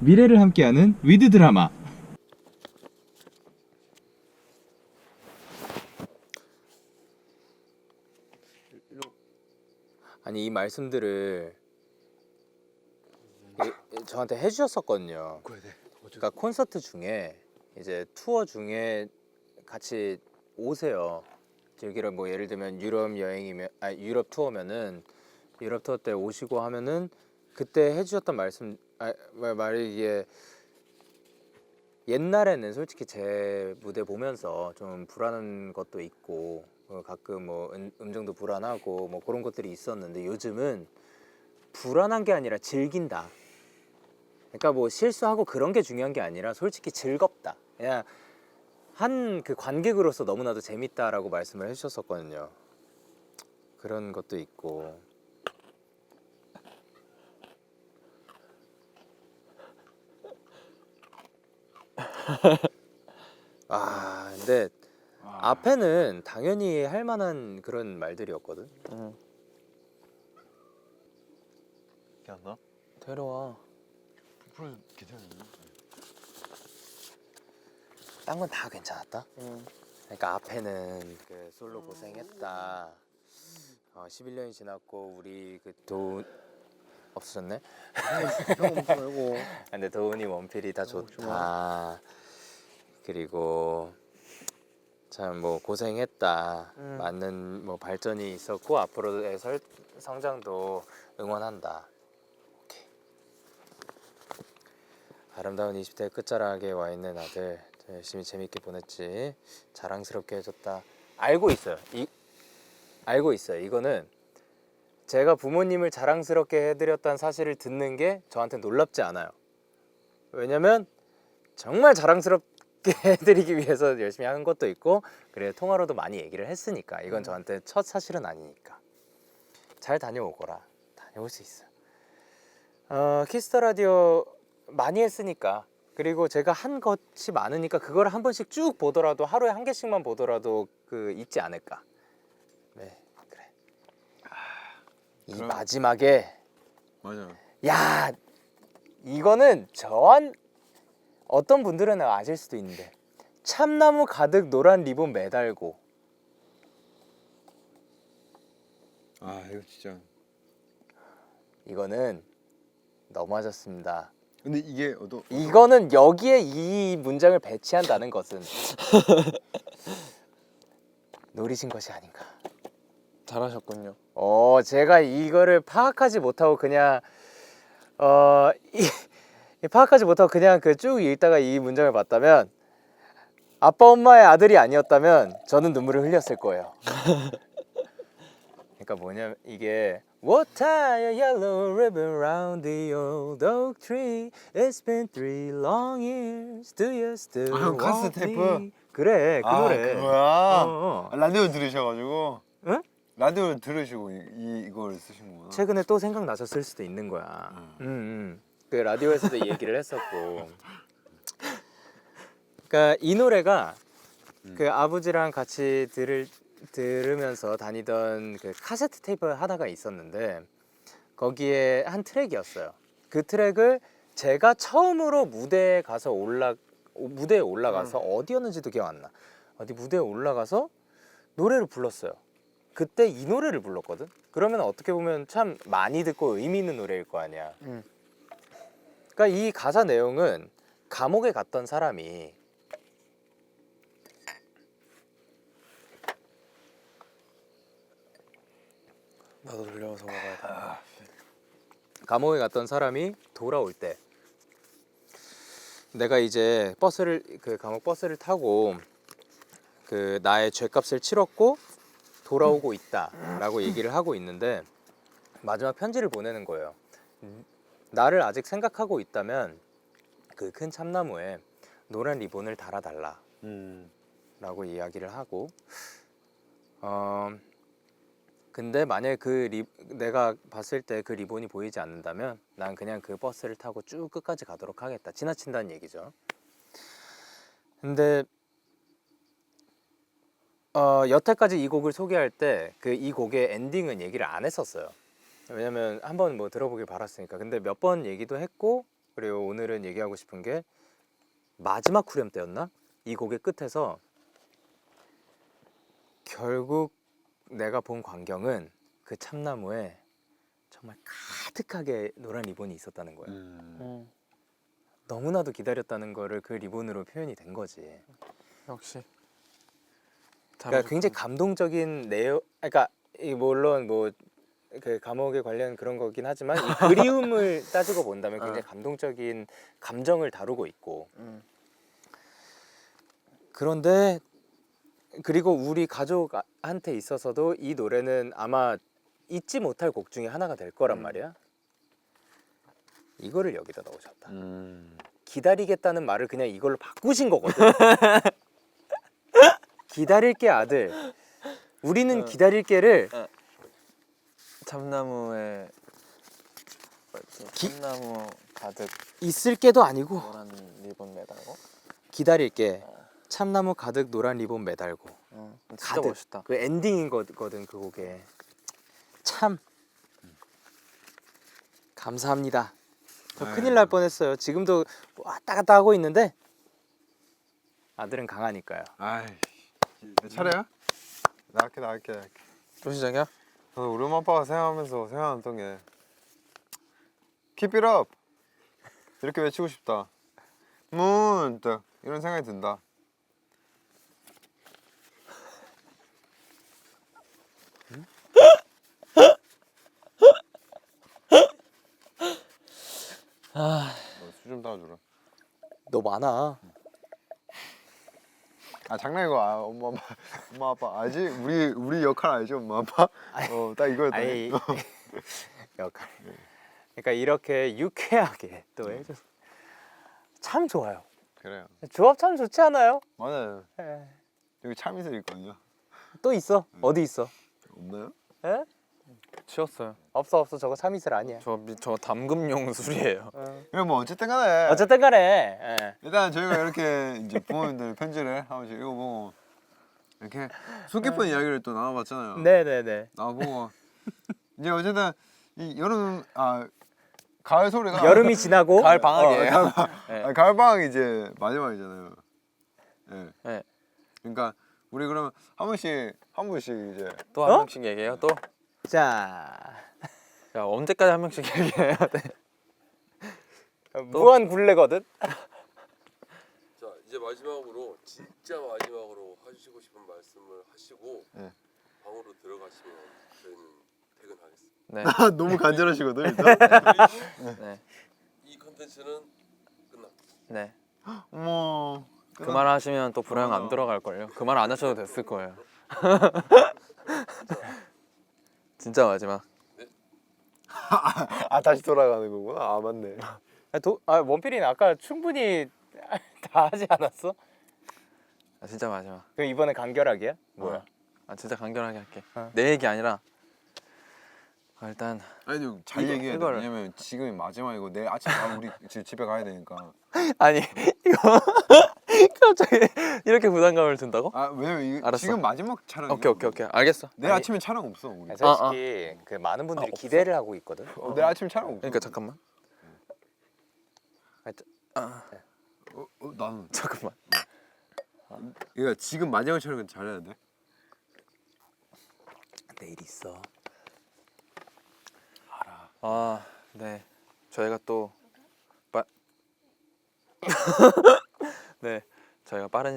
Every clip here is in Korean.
미래를 함께하는 위드 드라마. 아니 이 말씀들을 저한테 해주셨었거든요. 그러니까 콘서트 중에 이제 투어 중에 같이 오세요. 여기를 뭐 예를 들면 유럽 여행이면 유럽 투어면은 유럽 투어 때 오시고 하면은 그때 해주셨던 말이 이게 옛날에는 솔직히 제 무대 보면서 좀 불안한 것도 있고 가끔 뭐 음정도 불안하고 뭐 그런 것들이 있었는데 요즘은 불안한 게 아니라 즐긴다. 그러니까 뭐 실수하고 그런 게 중요한 게 아니라 솔직히 즐겁다. 그냥 한 그 관객으로서 너무나도 재밌다라고 말씀을 해주셨었거든요. 그런 것도 있고. 근데 앞에는 당연히 할 만한 그런 말들이었거든. 괜찮나? 데려와. 프로 괜찮은데? 딴 건 다 괜찮았다. 그러니까 앞에는 그 솔로 고생했다. 11년이 지났고 우리 그 돈 없어졌네. 형 엄청 말고. 근데 도훈이 원필이 다 좋다. 그리고 참 뭐 고생했다. 많은 뭐 발전이 있었고 앞으로의 성장도 응원한다. 오케이. 아름다운 20대 끝자락에 와 있는 아들 열심히 재밌게 보냈지. 자랑스럽게 해줬다. 알고 있어요. 알고 있어요. 이거는 제가 부모님을 자랑스럽게 해드렸다는 사실을 듣는 게 저한테 놀랍지 않아요. 왜냐면 정말 자랑스럽게 해드리기 위해서 열심히 하는 것도 있고 그래 통화로도 많이 얘기를 했으니까 이건 저한테 첫 사실은 아니니까 잘 다녀오거라. 다녀올 수 있어요. 키스터 라디오 많이 했으니까 그리고 제가 한 것이 많으니까 그걸 한 번씩 쭉 보더라도 하루에 한 개씩만 보더라도 그 있지 않을까. 네 그래. 이 그럼- 마지막에 맞아. 야 이거는 어떤 분들은 아실 수도 있는데 참나무 가득 노란 리본 매달고 이거 진짜. 이거는 너무하셨습니다. 근데 이게 이거는 여기에 이 문장을 배치한다는 것은 노리신 것이 아닌가. 잘하셨군요. 제가 이거를 파악하지 못하고 그냥 파악하지 못하고 그냥 그 쭉 읽다가 이 문장을 봤다면 아빠 엄마의 아들이 아니었다면 저는 눈물을 흘렸을 거예요. 그러니까 뭐냐면 이게 What tie a yellow ribbon round the old oak tree? It's been 3 long years. Do you still 형 카세트 want 테이프? me? 그래 그 노래. 그거야. 라디오 들으셔가지고. 응? 라디오 들으시고 이걸 쓰신 거구나. 최근에 또 생각나셨을 수도 있는 거야. 그 라디오에서도 이 얘기를 했었고. 그러니까 이 노래가 그 아버지랑 같이 들으면서 다니던 그 카세트 테이프 하나가 있었는데 거기에 한 트랙이었어요. 그 트랙을 제가 처음으로 무대에 올라가서 어디였는지도 기억 안 나. 어디 무대에 올라가서 노래를 불렀어요. 그때 이 노래를 불렀거든. 그러면 어떻게 보면 참 많이 듣고 의미 있는 노래일 거 아니야. 그러니까 이 가사 내용은 감옥에 갔던 사람이 나도 돌려서 먹어야 돼. 감옥에 갔던 사람이 돌아올 때 내가 이제 그 감옥 버스를 타고 그 나의 죄값을 치렀고 돌아오고 있다라고 얘기를 하고 있는데 마지막 편지를 보내는 거예요. 나를 아직 생각하고 있다면 그 큰 참나무에 노란 리본을 달아달라 라고 이야기를 하고 근데 만약에 내가 봤을 때 그 리본이 보이지 않는다면 난 그냥 그 버스를 타고 쭉 끝까지 가도록 하겠다. 지나친다는 얘기죠. 근데 여태까지 이 곡을 소개할 때 그 이 곡의 엔딩은 얘기를 안 했었어요. 왜냐면 한번 뭐 들어보길 바랐으니까. 근데 몇 번 얘기도 했고 그리고 오늘은 얘기하고 싶은 게 마지막 후렴 때였나? 이 곡의 끝에서 결국 내가 본 광경은 그 참나무에 정말 가득하게 노란 리본이 있었다는 거예요. 너무나도 기다렸다는 거를 그 리본으로 표현이 된 거지. 역시. 그러니까 굉장히 감동적인 내용. 그러니까 이 물론 뭐 그 감옥에 관련 그런 거긴 하지만 이 그리움을 따지고 본다면 굉장히 감동적인 감정을 다루고 있고. 그런데 그리고 우리 가족한테 있어서도 이 노래는 아마 잊지 못할 곡 중에 하나가 될 거란 말이야. 이거를 여기다 넣으셨다. 기다리겠다는 말을 그냥 이걸로 바꾸신 거거든. 기다릴게 아들. 우리는 기다릴게를 참나무에 참나무 가득 있을게도 아니고 노란 리본 매달고. 기다릴게 참나무 가득 노란 리본 매달고. 진짜 가득. 멋있다. 그 엔딩인 거거든 그 곡에. 참 감사합니다. 저 큰일 날 뻔했어요. 지금도 왔다 갔다 하고 있는데 아들은 강하니까요. 아이, 내 차례야? 나 할게. 또 시작이야? 저도 우리 엄마 아빠가 생각하면서 생각했던 게 Keep it up! 이렇게 외치고 싶다. 딱 이런 생각이 든다. 수좀 따주라. 너 많아. 아 장난이고. 엄마 아빠 알지? 우리 역할 알지? 엄마 아빠? 딱 이거였다. 아이 역할. 그러니까 이렇게 유쾌하게 또 해줘서 참 좋아요. 그래요. 조합 참 좋지 않아요? 맞아요. 예. 여기 참이슬 있거든요. 또 있어? 어디 있어? 없나요? 예? 치웠어요. 없어 저거 참이슬 아니야. 저 담금용 술이에요. 그래 뭐 어쨌든 간에 어쨌든 간에 예. 일단 저희가 이렇게 이제 부모님들 편지를 한 번씩 읽어보고 이렇게 속 깊은 이야기를 또 나눠봤잖아요. 네네네. 나눠보고 이제 어쨌든 이 여름 가을 소리가 여름이 지나고 가을 방학이에요. 가을 방학이 이제 마지막이잖아요. 예. 네. 그러니까 우리 그러면 한 번씩 이제 또 한 명씩 얘기해요. 또. 자 야, 언제까지 한 명씩 얘기해야 돼? 무한 굴레거든. 자 이제 마지막으로 진짜 마지막으로 하시고 싶은 말씀을 하시고 네. 방으로 들어가시면 저희는 퇴근하겠습니다. 네. 너무 간절하시거든 일단. 네. 이 컨텐츠는 끝납니다. 네. 어머. 그 말 하시면 또 불황 안 들어갈 걸요. 그 말 안 하셔도 됐을 거예요. 진짜 마지막. 다시 돌아가는 거구나. 아 맞네. 원필이는 아까 충분히 다 하지 않았어? 아, 진짜 마지막. 그럼 이번에 간결하게야? 뭐야? 아 진짜 간결하게 할게. 어. 내 얘기 아니라 일단 아니 잘 얘기해야 돼. 이걸- 왜냐면 지금이 마지막이고 내일 아침 바로 우리 집에 가야 되니까. 아니 이거 갑자기 이렇게 부담감을 든다고? 아 왜냐면 이거 알았어. 지금 마지막 촬영이야. 오케이 알겠어. 내일 아니- 아침에 촬영 없어 우리. 아니, 솔직히 그 많은 분들이 없어. 기대를 하고 있거든. 내일 아침에 촬영 없어. 그러니까 잠깐만. 나는. 잠깐만. 그러니까 지금 마지막 촬영은 잘해야 돼. 내일 있어. 아, 네. 저희가 또 네. 저희가 빠른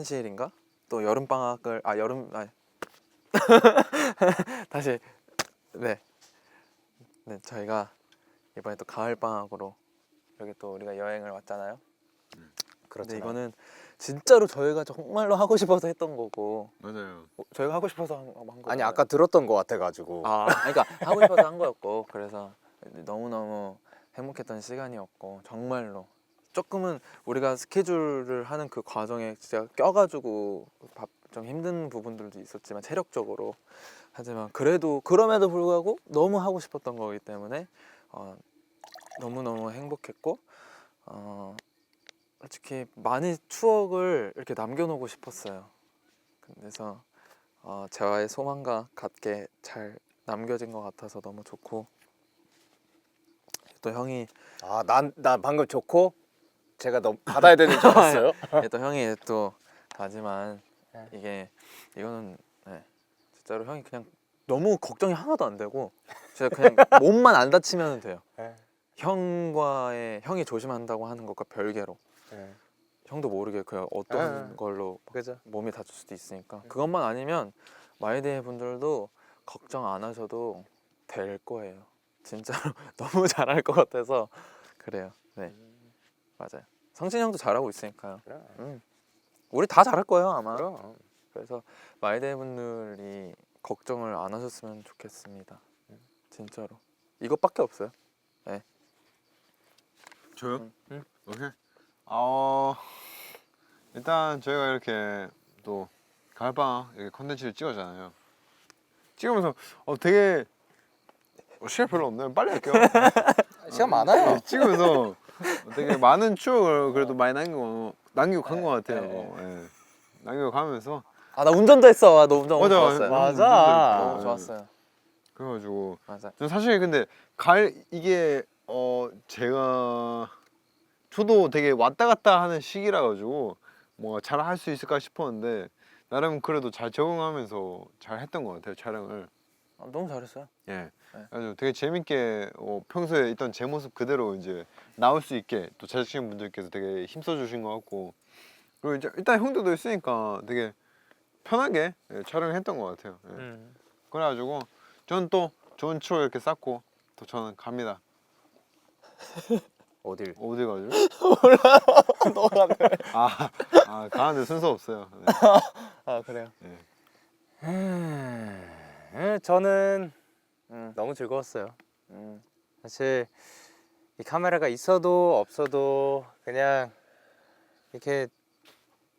시일인가? 또 여름 방학을 다시 네. 저희가 이번에 또 가을 방학으로 이렇게 또 우리가 여행을 왔잖아요. 그렇죠. 근데 이거는 진짜로 저희가 정말로 하고 싶어서 했던 거고 맞아요. 저희가 하고 싶어서 한 거예요. 아니 아까 들었던 거 같아가지고. 그러니까 하고 싶어서 한 거였고 그래서 너무너무 행복했던 시간이었고 정말로 조금은 우리가 스케줄을 하는 그 과정에 진짜 껴가지고 좀 힘든 부분들도 있었지만 체력적으로 하지만 그럼에도 불구하고 너무 하고 싶었던 거기 때문에 너무너무 행복했고 솔직히 많이 추억을 이렇게 남겨놓고 싶었어요. 그래서 저의 소망과 같게 잘 남겨진 것 같아서 너무 좋고 또 형이 나 방금 좋고 제가 너무 받아야 되는 줄 알았어요. 또 형이 또 하지만 이거는 네, 진짜로 형이 그냥 너무 걱정이 하나도 안 되고 진짜 그냥 몸만 안 다치면 돼요. 네. 형이 조심한다고 하는 것과 별개로 네. 형도 모르게 그냥 어떤 네. 걸로 그죠? 몸이 다칠 수도 있으니까 그것만 아니면 마이데이 분들도 걱정 안 하셔도 될 거예요. 진짜로 너무 잘할 것 같아서 그래요. 네 맞아요. 성진이 형도 잘하고 있으니까요. 그럼. 우리 다 잘할 거예요 아마. 그럼. 그래서 마이데이 분들이 걱정을 안 하셨으면 좋겠습니다. 진짜로 이것밖에 없어요. 저요? 응. 오케이. 일단 저희가 이렇게 또 가을방학 이렇게 컨텐츠를 찍었잖아요. 찍으면서 되게 시간 별로 없네요. 빨리 할게요. 시간 많아요. 찍으면서 되게 많은 추억을 그래도 많이 남기고 간 것 같아요. 예. 남기고 가면서 아 나 운전도 했어. 너 운전 맞아, 좋았어요. 맞아. 너무 네. 좋았어요. 그래가지고 맞아. 전 사실 근데 이게 제가 저도 되게 왔다 갔다 하는 시기라 가지고 뭔가 잘 할 수 있을까 싶었는데 나름 그래도 잘 적응하면서 잘 했던 것 같아요 촬영을. 너무 잘했어요. 예. 네. 아주 되게 재밌게 평소에 있던 제 모습 그대로 이제 나올 수 있게 또 제작진 분들께서 되게 힘써 주신 것 같고 그리고 이제 일단 형들도 있으니까 되게 편하게 촬영했던 것 같아요. 예. 그래가지고 저는 또 좋은 추억 이렇게 쌓고 또 저는 갑니다. 어딜? 어디 가죠? 너가 가는데 순서 없어요. 네. 아 그래요. 저는 너무 즐거웠어요. 사실 이 카메라가 있어도 없어도 그냥 이렇게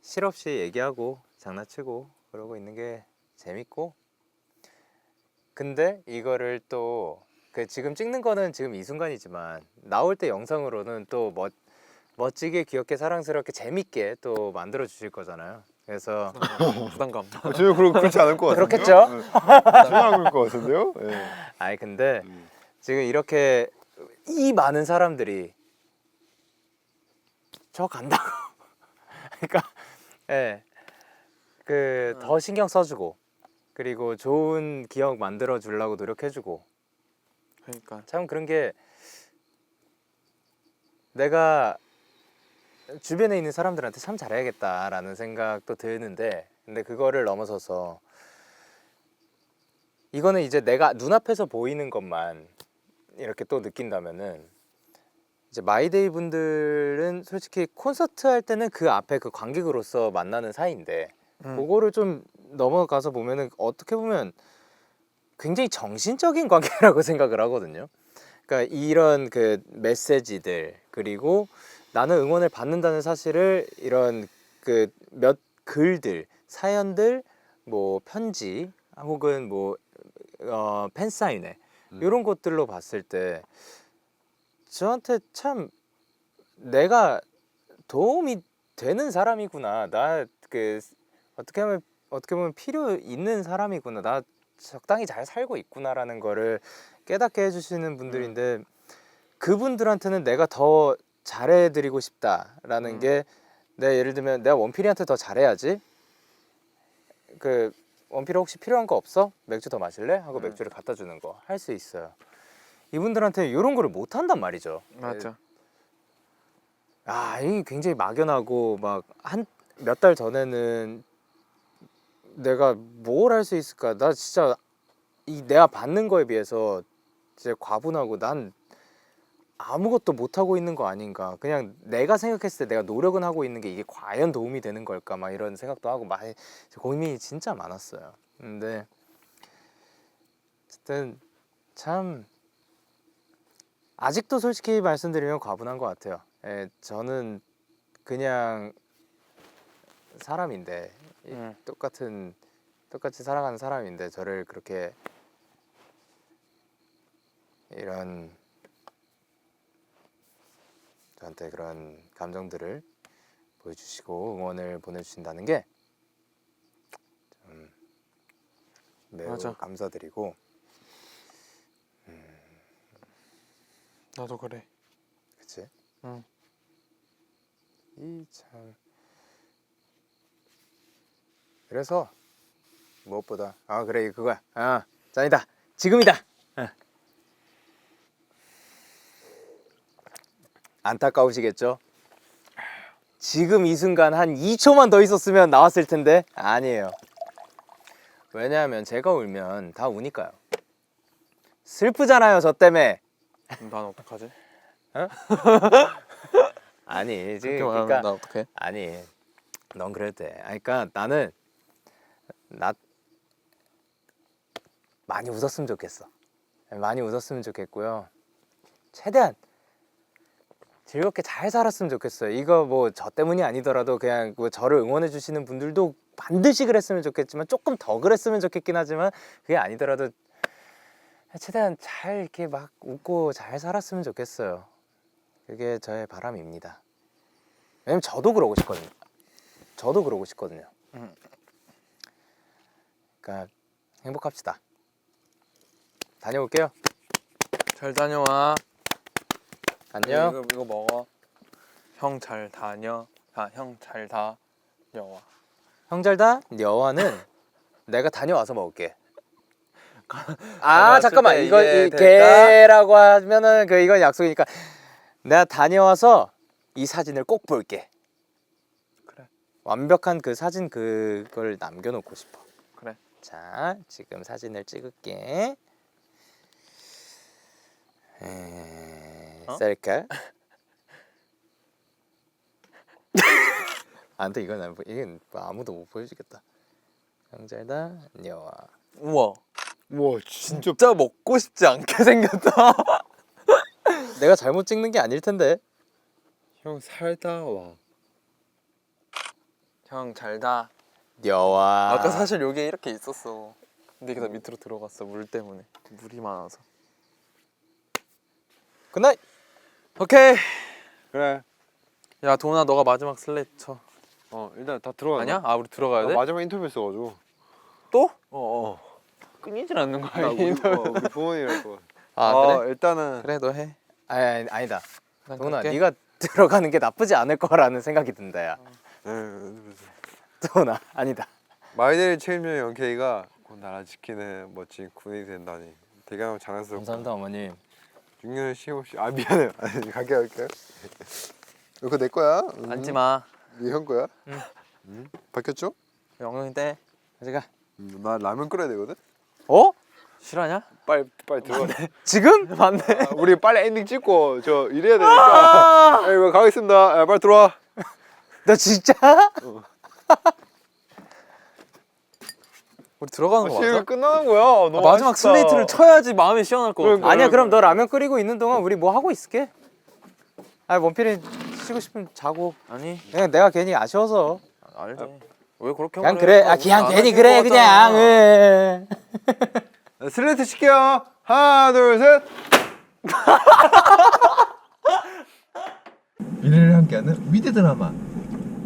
실없이 얘기하고 장난치고 그러고 있는 게 재밌고 근데 이거를 또 지금 찍는 거는 지금 이 순간이지만 나올 때 영상으로는 또 멋지게 귀엽게 사랑스럽게 재밌게 또 만들어 주실 거잖아요. 그래서 부담감. 전혀 그렇지 않을 것 같은데요? 그렇겠죠? 전혀 안 그럴 것 같은데요? 네. 아니 근데 지금 이렇게 이 많은 사람들이 저 간다고 그러니까 더 신경 써주고 그리고 좋은 기억 만들어 주려고 노력해주고 그러니까 참 그런 게 내가 주변에 있는 사람들한테 참 잘해야겠다라는 생각도 드는데 근데 그거를 넘어서서 이거는 이제 내가 눈앞에서 보이는 것만 이렇게 또 느낀다면은 이제 마이데이 분들은 솔직히 콘서트 할 때는 그 앞에 그 관객으로서 만나는 사이인데 그거를 좀 넘어가서 보면은 어떻게 보면 굉장히 정신적인 관계라고 생각을 하거든요. 그러니까 이런 그 메시지들 그리고 나는 응원을 받는다는 사실을 이런 그 몇 글들 사연들 뭐 편지 혹은 뭐 팬사인회 이런 것들로 봤을 때 저한테 참 내가 도움이 되는 사람이구나. 나 어떻게 보면 필요 있는 사람이구나. 나 적당히 잘 살고 있구나라는 거를 깨닫게 해주시는 분들인데 그분들한테는 내가 더 잘해드리고 싶다라는 게 내가 예를 들면 내가 원필이한테 더 잘해야지. 원필이 혹시 필요한 거 없어? 맥주 더 마실래? 하고 맥주를 갖다 주는 거 할 수 있어요. 이분들한테 이런 거를 못 한단 말이죠. 맞죠. 이게 굉장히 막연하고 막 몇 달 전에는 내가 뭘 할 수 있을까? 나 진짜 내가 받는 거에 비해서 진짜 과분하고 난 아무것도 못 하고 있는 거 아닌가? 그냥 내가 생각했을 때 내가 노력은 하고 있는 게 이게 과연 도움이 되는 걸까? 막 이런 생각도 하고 많이 고민이 진짜 많았어요. 근데 어쨌든 참 아직도 솔직히 말씀드리면 과분한 것 같아요. 저는 그냥 사람인데 똑같이 살아가는 사람인데 저를 그렇게 저한테 그런 감정들을 보여주시고 응원을 보내주신다는 게 매우 맞아. 감사드리고 나도 그래. 그치? 응. 이 참. 그래서 무엇보다 그래 그거야. 짠이다. 지금이다. 안타까우시겠죠? 지금 이 순간 한 2초만 더 있었으면 나왔을 텐데 아니에요. 왜냐하면 제가 울면 다 우니까요. 슬프잖아요, 저 때문에. 난 어떡하지? 아니, 그렇게 말하면 나 어떡해? 아니, 넌 그래도 돼. 그러니까 나는 많이 웃었으면 좋겠어. 많이 웃었으면 좋겠고요. 최대한 즐겁게 잘 살았으면 좋겠어요. 이거 뭐 저 때문이 아니더라도 그냥 뭐 저를 응원해 주시는 분들도 반드시 그랬으면 좋겠지만 조금 더 그랬으면 좋겠긴 하지만 그게 아니더라도 최대한 잘 이렇게 막 웃고 잘 살았으면 좋겠어요. 그게 저의 바람입니다. 왜냐면 저도 그러고 싶거든요. 저도 그러고 싶거든요. 그러니까 행복합시다. 다녀올게요. 잘 다녀와. 안녕. 이거 먹어. 형 잘 다녀. 형 잘 다녀와. 형잘다 여와는 내가 다녀와서 먹을게. 다녀왔을 잠깐만 때 이거 이게 이 될까? 개라고 하면은 이건 약속이니까 내가 다녀와서 이 사진을 꼭 볼게. 그래. 완벽한 그 사진 그걸 남겨놓고 싶어. 그래. 자, 지금 사진을 찍을게. 셀카. 안돼 이건 이건 아무도 못 보여주겠다. 형잘다 여와. 우와. 우와 진짜 먹고 싶지 않게 생겼다. 내가 잘못 찍는 게 아닐 텐데. 형 살다 와. 형 잘다. 여와. 아까 사실 여기에 이렇게 있었어. 근데 이게 다 밑으로 들어갔어. 물 때문에. 물이 많아서. 굿나잇. 오케이. 그래. 야 도훈아 너가 마지막 슬레이트 쳐. 일단 다 들어가. 아니야? 우리 들어가야 돼? 마지막 인터뷰 있어가지고. 또? 끊이질 않는 거야. 나 우리 부모님이랄 거. 그래? 일단은 그래 너 해. 아니다. 난 동훈아, 갈게. 네가 들어가는 게 나쁘지 않을 거라는 생각이 든다. 야. 동훈아, 아니다. 마이데이 책임져 영케이가 곧 나라 지키는 멋진 군인이 된다니 되게 자랑스럽고 감사합니다, 어머님. 6년을 쉼없이 미안해요. 아니, 갈게요. 이거 내 거야. 앉지 마. 네형 거야. 응. 바뀌었죠? 영영이 때. 가져가. 나 라면 끓여야 되거든. 실화냐? 빨리 들어가. 지금? 맞네. 우리 빨리 엔딩 찍고 저 일해야 되니까. 이거 가겠습니다. 빨리 들어와. 너 진짜? 우리 들어가는 거 지금 맞아? 끝나는 거야. 너무 마지막 아쉽다. 슬레이트를 쳐야지 마음이 시원할 것 같아. 그러니까. 아니야, 그럼 너 라면 끓이고 있는 동안 우리 뭐 하고 있을게. 원필이 쉬고 싶으면 자고. 아니 그냥 내가 괜히 아쉬워서. 알지. 왜 그렇게 그냥 그래. 그냥 괜히 그래 그냥. 슬레이트 칠게요. 하나, 둘, 셋. 미래를 함께하는 위드 드라마